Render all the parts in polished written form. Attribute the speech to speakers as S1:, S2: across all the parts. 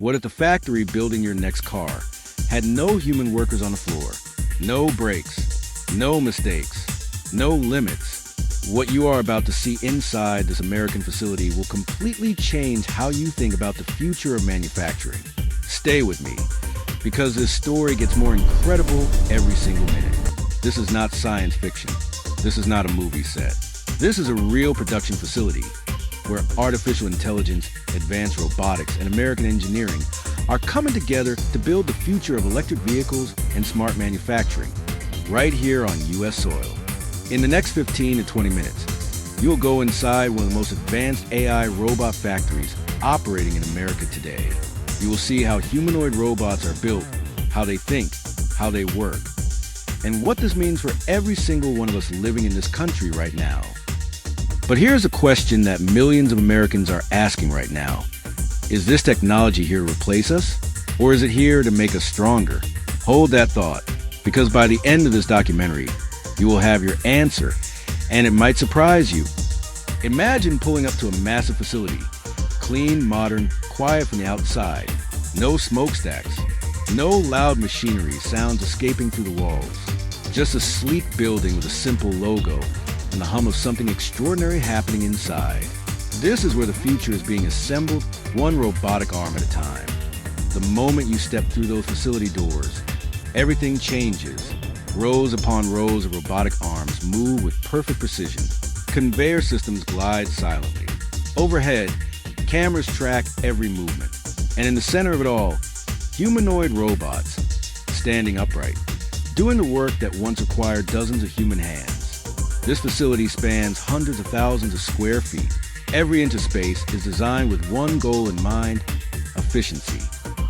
S1: What if the factory building your next car had no human workers on the floor, no brakes, no mistakes, no limits? What you are about to see inside this American facility will completely change how you think about the future of manufacturing. Stay with me, because this story gets more incredible every single minute. This is not science fiction. This is not a movie set. This is a real production facility where artificial intelligence, advanced robotics, and American engineering are coming together to build the future of electric vehicles and smart manufacturing, right here on U.S. soil. In the next 15 to 20 minutes, you'll go inside one of the most advanced AI robot factories operating in America today. You will see how humanoid robots are built, how they think, how they work, and what this means for every single one of us living in this country right now. But here's a question that millions of Americans are asking right now. Is this technology here to replace us, or is it here to make us stronger? Hold that thought, because by the end of this documentary, you will have your answer, and it might surprise you. Imagine pulling up to a massive facility, clean, modern, quiet from the outside, no smokestacks, no loud machinery, sounds escaping through the walls, just a sleek building with a simple logo and the hum of something extraordinary happening inside. This is where the future is being assembled, one robotic arm at a time. The moment you step through those facility doors, everything changes. Rows upon rows of robotic arms move with perfect precision. Conveyor systems glide silently. Overhead, cameras track every movement. And in the center of it all, humanoid robots, standing upright, doing the work that once required dozens of human hands. This facility spans hundreds of thousands of square feet. Every inch of space is designed with one goal in mind: efficiency.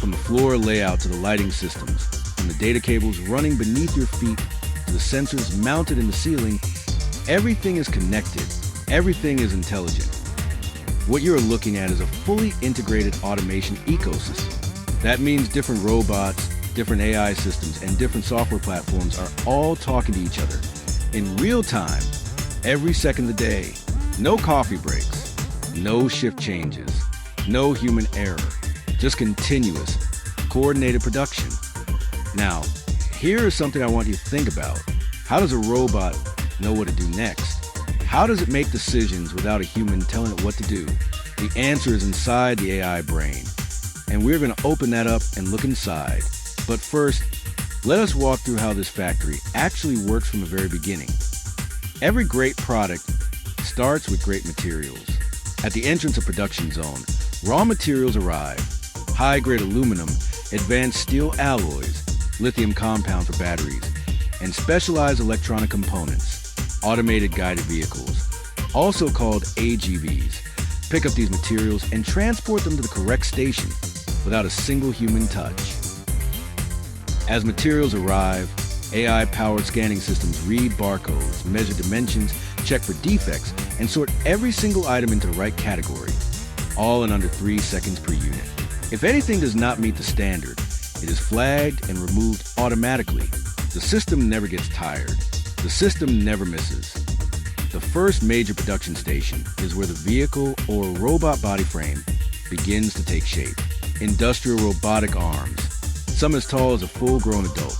S1: From the floor layout to the lighting systems, from the data cables running beneath your feet to the sensors mounted in the ceiling, everything is connected. Everything is intelligent. What you're looking at is a fully integrated automation ecosystem. That means different robots, different AI systems, and different software platforms are all talking to each other in real time, every second of the day. No coffee breaks, no shift changes, no human error, just continuous, coordinated production. Now, here is something I want you to think about. How does a robot know what to do next? How does it make decisions without a human telling it what to do? The answer is inside the AI brain, and we're going to open that up and look inside. But first, let us walk through how this factory actually works from the very beginning. Every great product starts with great materials. At the entrance of production zone, raw materials arrive: high-grade aluminum, advanced steel alloys, lithium compound for batteries, and specialized electronic components, automated guided vehicles, also called AGVs, pick up these materials and transport them to the correct station without a single human touch. As materials arrive, AI-powered scanning systems read barcodes, measure dimensions, check for defects, and sort every single item into the right category, all in under 3 seconds per unit. If anything does not meet the standard, it is flagged and removed automatically. The system never gets tired. The system never misses. The first major production station is where the vehicle or robot body frame begins to take shape. Industrial robotic arms, some as tall as a full-grown adult,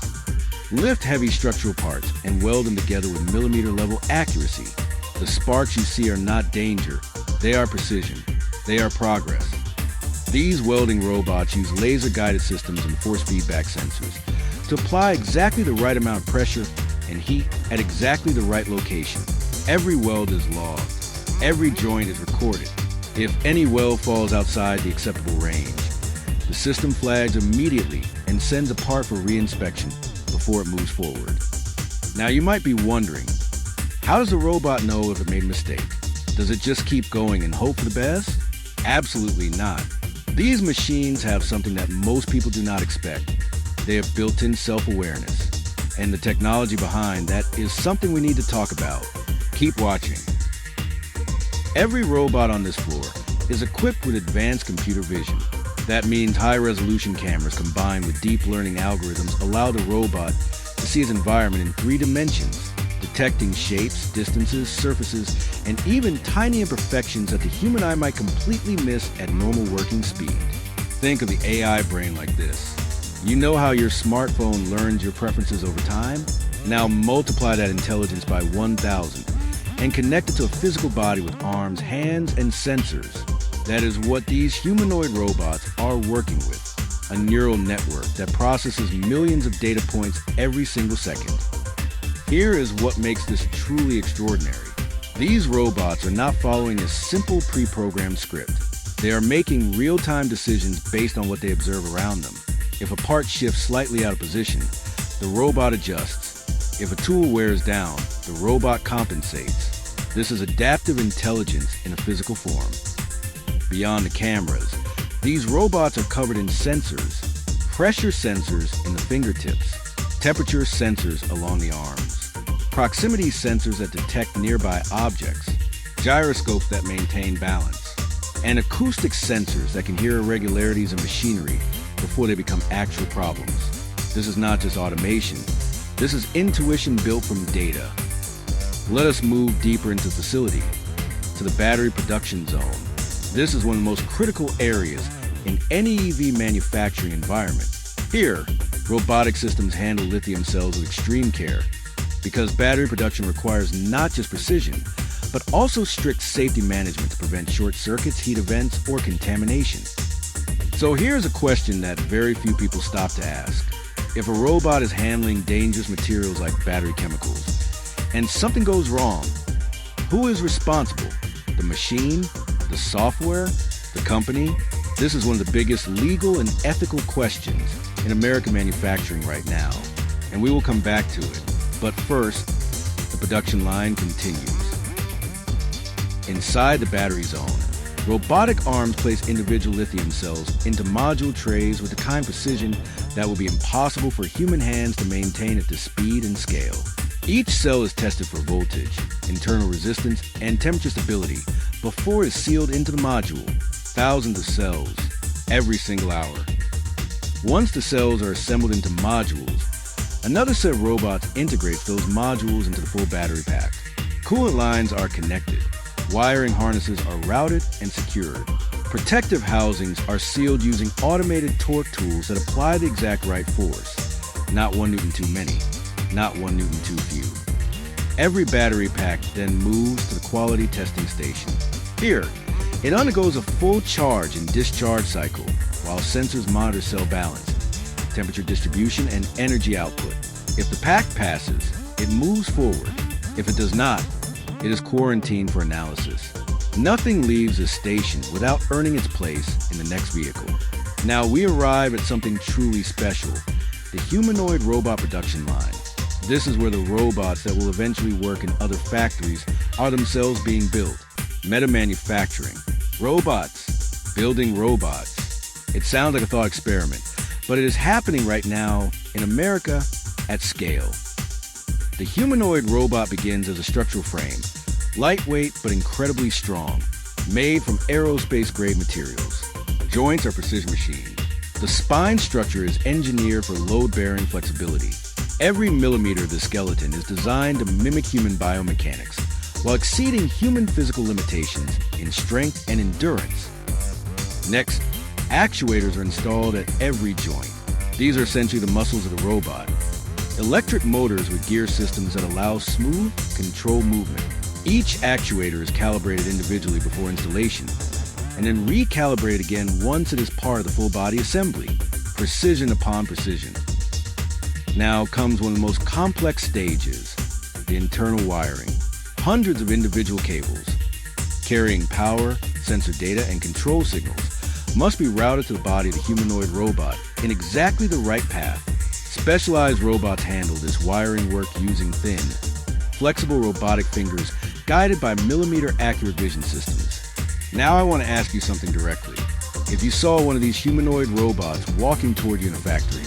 S1: lift heavy structural parts and weld them together with millimeter-level accuracy. The sparks you see are not danger. They are precision. They are progress. These welding robots use laser-guided systems and force feedback sensors to apply exactly the right amount of pressure and heat at exactly the right location. Every weld is logged. Every joint is recorded. If any weld falls outside the acceptable range, the system flags immediately and sends a part for reinspection before it moves forward. Now you might be wondering, how does the robot know if it made a mistake? Does it just keep going and hope for the best? Absolutely not. These machines have something that most people do not expect. They have built-in self-awareness. And the technology behind that is something we need to talk about. Keep watching. Every robot on this floor is equipped with advanced computer vision. That means high-resolution cameras combined with deep learning algorithms allow the robot to see its environment in 3 dimensions, detecting shapes, distances, surfaces, and even tiny imperfections that the human eye might completely miss at normal working speed. Think of the AI brain like this. You know how your smartphone learns your preferences over time? Now multiply that intelligence by 1,000 and connect it to a physical body with arms, hands, and sensors. That is what these humanoid robots are working with. A neural network that processes millions of data points every single second. Here is what makes this truly extraordinary. These robots are not following a simple pre-programmed script. They are making real-time decisions based on what they observe around them. If a part shifts slightly out of position, the robot adjusts. If a tool wears down, the robot compensates. This is adaptive intelligence in a physical form. Beyond the cameras, these robots are covered in sensors, pressure sensors in the fingertips, temperature sensors along the arms, proximity sensors that detect nearby objects, gyroscopes that maintain balance, and acoustic sensors that can hear irregularities in machinery before they become actual problems. This is not just automation. This is intuition built from data. Let us move deeper into the facility, to the battery production zone. This is one of the most critical areas in any EV manufacturing environment. Here, robotic systems handle lithium cells with extreme care because battery production requires not just precision, but also strict safety management to prevent short circuits, heat events, or contamination. So here's a question that very few people stop to ask. If a robot is handling dangerous materials like battery chemicals, and something goes wrong, who is responsible? The machine? The software? The company? This is one of the biggest legal and ethical questions in American manufacturing right now, and we will come back to it. But first, the production line continues. Inside the battery zone, robotic arms place individual lithium cells into module trays with the kind of precision that will be impossible for human hands to maintain at this speed and scale. Each cell is tested for voltage, internal resistance, and temperature stability before it's sealed into the module. Thousands of cells every single hour. Once the cells are assembled into modules, another set of robots integrates those modules into the full battery pack. Coolant lines are connected. Wiring harnesses are routed and secured. Protective housings are sealed using automated torque tools that apply the exact right force. Not 1 Newton too many, not 1 Newton too few. Every battery pack then moves to the quality testing station. Here, it undergoes a full charge and discharge cycle while sensors monitor cell balance, temperature distribution, and energy output. If the pack passes, it moves forward. If it does not, it is quarantined for analysis. Nothing leaves a station without earning its place in the next vehicle. Now we arrive at something truly special, the humanoid robot production line. This is where the robots that will eventually work in other factories are themselves being built. Meta manufacturing. Robots. Building robots. It sounds like a thought experiment, but it is happening right now in America at scale. The humanoid robot begins as a structural frame, lightweight but incredibly strong, made from aerospace-grade materials. Joints are precision machined. The spine structure is engineered for load-bearing flexibility. Every millimeter of the skeleton is designed to mimic human biomechanics, while exceeding human physical limitations in strength and endurance. Next, actuators are installed at every joint. These are essentially the muscles of the robot. Electric motors with gear systems that allow smooth, controlled movement. Each actuator is calibrated individually before installation, and then recalibrated again once it is part of the full body assembly. Precision upon precision. Now comes one of the most complex stages, the internal wiring. Hundreds of individual cables, carrying power, sensor data, and control signals, must be routed to the body of the humanoid robot in exactly the right path. Specialized robots handle this wiring work using thin, flexible robotic fingers guided by millimeter-accurate vision systems. Now I want to ask you something directly. If you saw one of these humanoid robots walking toward you in a factory,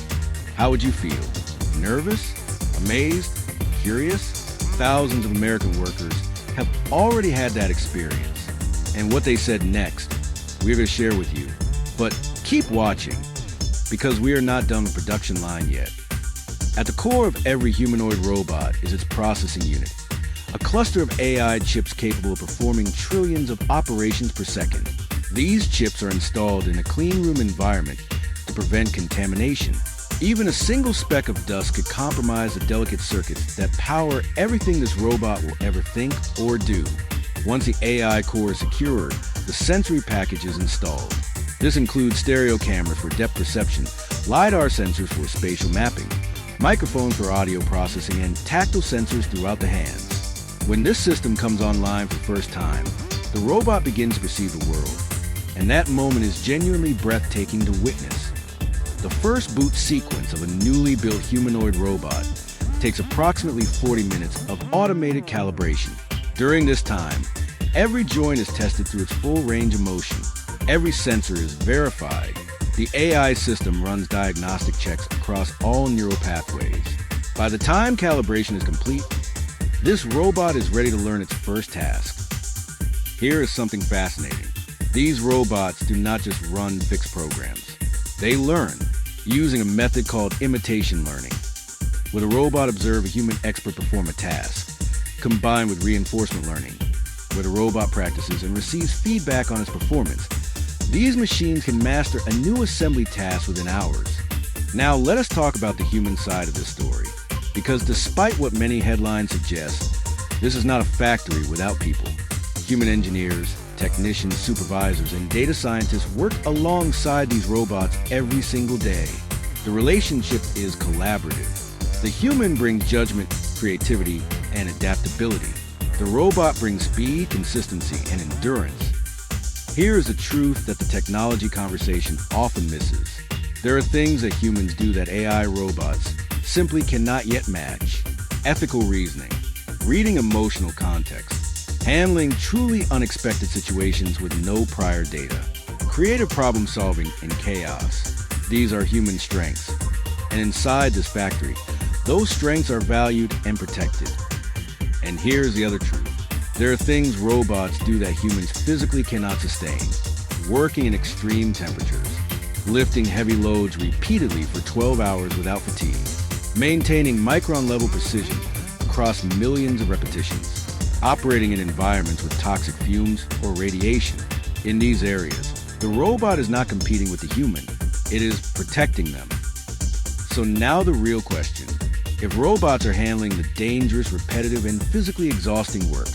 S1: how would you feel? Nervous? Amazed? Curious? Thousands of American workers have already had that experience. And what they said next, we're going to share with you. But keep watching, because we are not done with production line yet. At the core of every humanoid robot is its processing unit, a cluster of AI chips capable of performing trillions of operations per second. These chips are installed in a clean room environment to prevent contamination. Even a single speck of dust could compromise the delicate circuits that power everything this robot will ever think or do. Once the AI core is secured, the sensory package is installed. This includes stereo cameras for depth perception, LiDAR sensors for spatial mapping, microphones for audio processing, and tactile sensors throughout the hands. When this system comes online for the first time, the robot begins to perceive the world, and that moment is genuinely breathtaking to witness. The first boot sequence of a newly built humanoid robot takes approximately 40 minutes of automated calibration. During this time, every joint is tested through its full range of motion. Every sensor is verified. The AI system runs diagnostic checks across all neural pathways. By the time calibration is complete, this robot is ready to learn its first task. Here is something fascinating. These robots do not just run fixed programs. They learn using a method called imitation learning. When a robot observes a human expert perform a task, combined with reinforcement learning, where the robot practices and receives feedback on its performance, these machines can master a new assembly task within hours. Now let us talk about the human side of this story, because despite what many headlines suggest, this is not a factory without people. Human engineers, technicians, supervisors, and data scientists work alongside these robots every single day. The relationship is collaborative. The human brings judgment, creativity, and adaptability. The robot brings speed, consistency, and endurance. Here is a truth that the technology conversation often misses. There are things that humans do that AI robots simply cannot yet match. Ethical reasoning, reading emotional context, handling truly unexpected situations with no prior data, creative problem solving in chaos. These are human strengths. And inside this factory, those strengths are valued and protected. And here's the other truth. There are things robots do that humans physically cannot sustain. Working in extreme temperatures, lifting heavy loads repeatedly for 12 hours without fatigue, maintaining micron-level precision across millions of repetitions, operating in environments with toxic fumes or radiation. In these areas, the robot is not competing with the human, it is protecting them. So now the real question. If robots are handling the dangerous, repetitive, and physically exhausting work,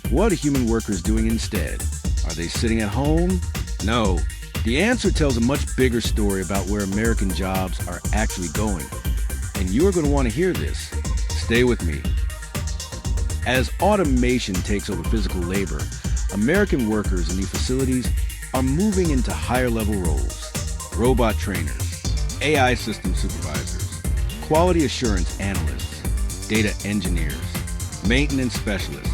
S1: what are human workers doing instead? Are they sitting at home? No. The answer tells a much bigger story about where American jobs are actually going. And you are going to want to hear this. Stay with me. As automation takes over physical labor, American workers in these facilities are moving into higher level roles. Robot trainers, AI system supervisors, quality assurance analysts, data engineers, maintenance specialists,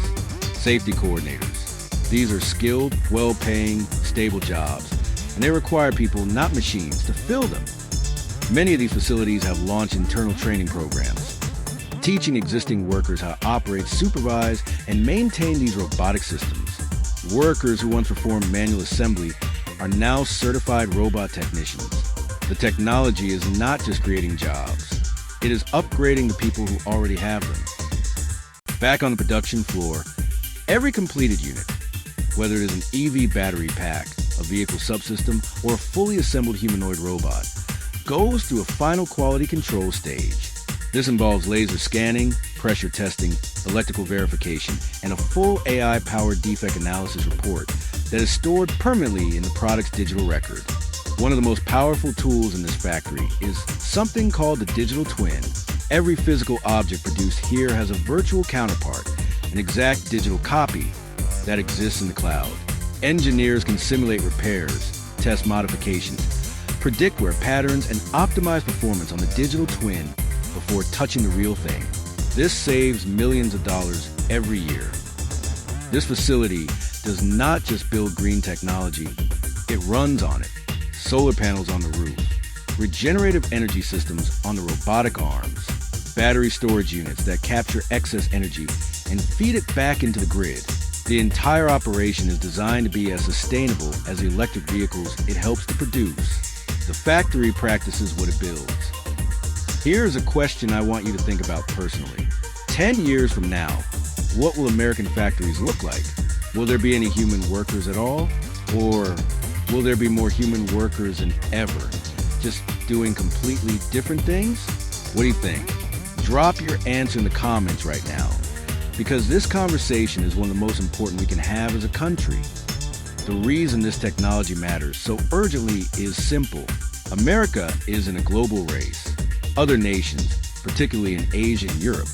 S1: safety coordinators. These are skilled, well-paying, stable jobs, and they require people, not machines, to fill them. Many of these facilities have launched internal training programs, teaching existing workers how to operate, supervise, and maintain these robotic systems. Workers who once performed manual assembly are now certified robot technicians. The technology is not just creating jobs. It is upgrading the people who already have them. Back on the production floor, every completed unit, whether it is an EV battery pack, a vehicle subsystem, or a fully assembled humanoid robot, goes through a final quality control stage. This involves laser scanning, pressure testing, electrical verification, and a full AI-powered defect analysis report that is stored permanently in the product's digital record. One of the most powerful tools in this factory is something called the digital twin. Every physical object produced here has a virtual counterpart, an exact digital copy that exists in the cloud. Engineers can simulate repairs, test modifications, predict wear patterns, and optimize performance on the digital twin before touching the real thing. This saves millions of dollars every year. This facility does not just build green technology, it runs on it. Solar panels on the roof, regenerative energy systems on the robotic arms, battery storage units that capture excess energy and feed it back into the grid. The entire operation is designed to be as sustainable as the electric vehicles it helps to produce. The factory practices what it builds. Here's a question I want you to think about personally. 10 years from now, what will American factories look like? Will there be any human workers at all? Or will there be more human workers than ever, just doing completely different things? What do you think? Drop your answer in the comments right now, because this conversation is one of the most important we can have as a country. The reason this technology matters so urgently is simple. America is in a global race. Other nations, particularly in Asia and Europe,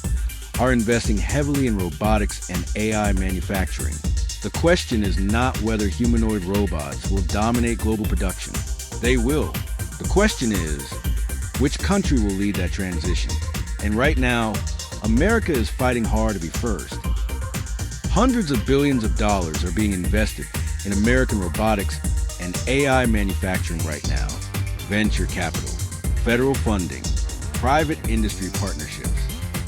S1: are investing heavily in robotics and AI manufacturing. The question is not whether humanoid robots will dominate global production. They will. The question is, which country will lead that transition? And right now, America is fighting hard to be first. Hundreds of billions of dollars are being invested in American robotics and AI manufacturing right now. Venture capital, federal funding, private industry partnerships.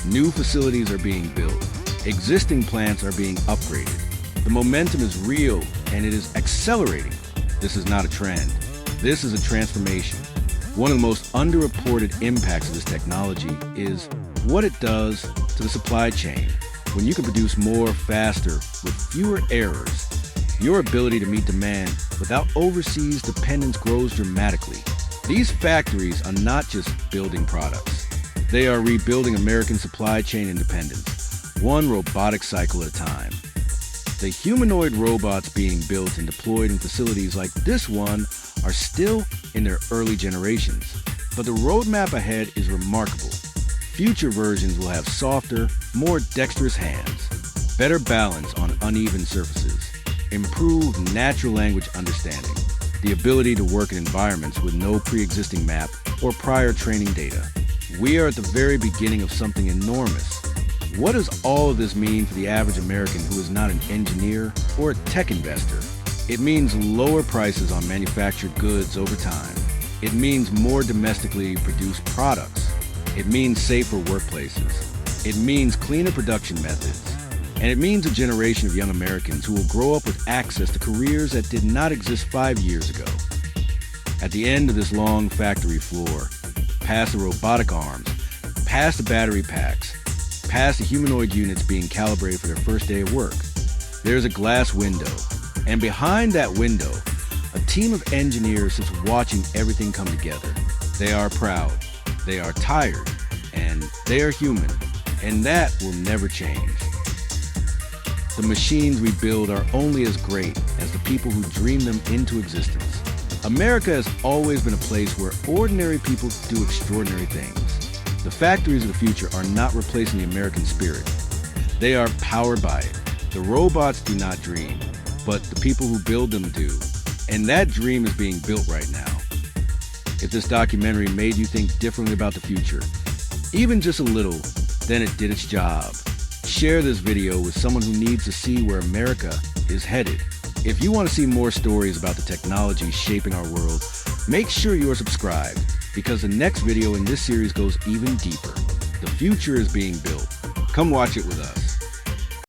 S1: New facilities are being built. Existing plants are being upgraded. The momentum is real and it is accelerating. This is not a trend. This is a transformation. One of the most underreported impacts of this technology is what it does to the supply chain. When you can produce more faster with fewer errors, your ability to meet demand without overseas dependence grows dramatically. These factories are not just building products. They are rebuilding American supply chain independence, one robotic cycle at a time. The humanoid robots being built and deployed in facilities like this one are still in their early generations, but the roadmap ahead is remarkable. Future versions will have softer, more dexterous hands, better balance on uneven surfaces, improved natural language understanding, the ability to work in environments with no pre-existing map or prior training data. We are at the very beginning of something enormous. What does all of this mean for the average American who is not an engineer or a tech investor? It means lower prices on manufactured goods over time. It means more domestically produced products. It means safer workplaces. It means cleaner production methods. And it means a generation of young Americans who will grow up with access to careers that did not exist 5 years ago. At the end of this long factory floor, past the robotic arms, past the battery packs, past the humanoid units being calibrated for their first day of work, there's a glass window. And behind that window, a team of engineers sits watching everything come together. They are proud, they are tired, and they are human. And that will never change. The machines we build are only as great as the people who dream them into existence. America has always been a place where ordinary people do extraordinary things. The factories of the future are not replacing the American spirit. They are powered by it. The robots do not dream, but the people who build them do. And that dream is being built right now. If this documentary made you think differently about the future, even just a little, then it did its job. Share this video with someone who needs to see where America is headed. If you want to see more stories about the technology shaping our world, make sure you are subscribed, because the next video in this series goes even deeper. The future is being built. Come watch it with us.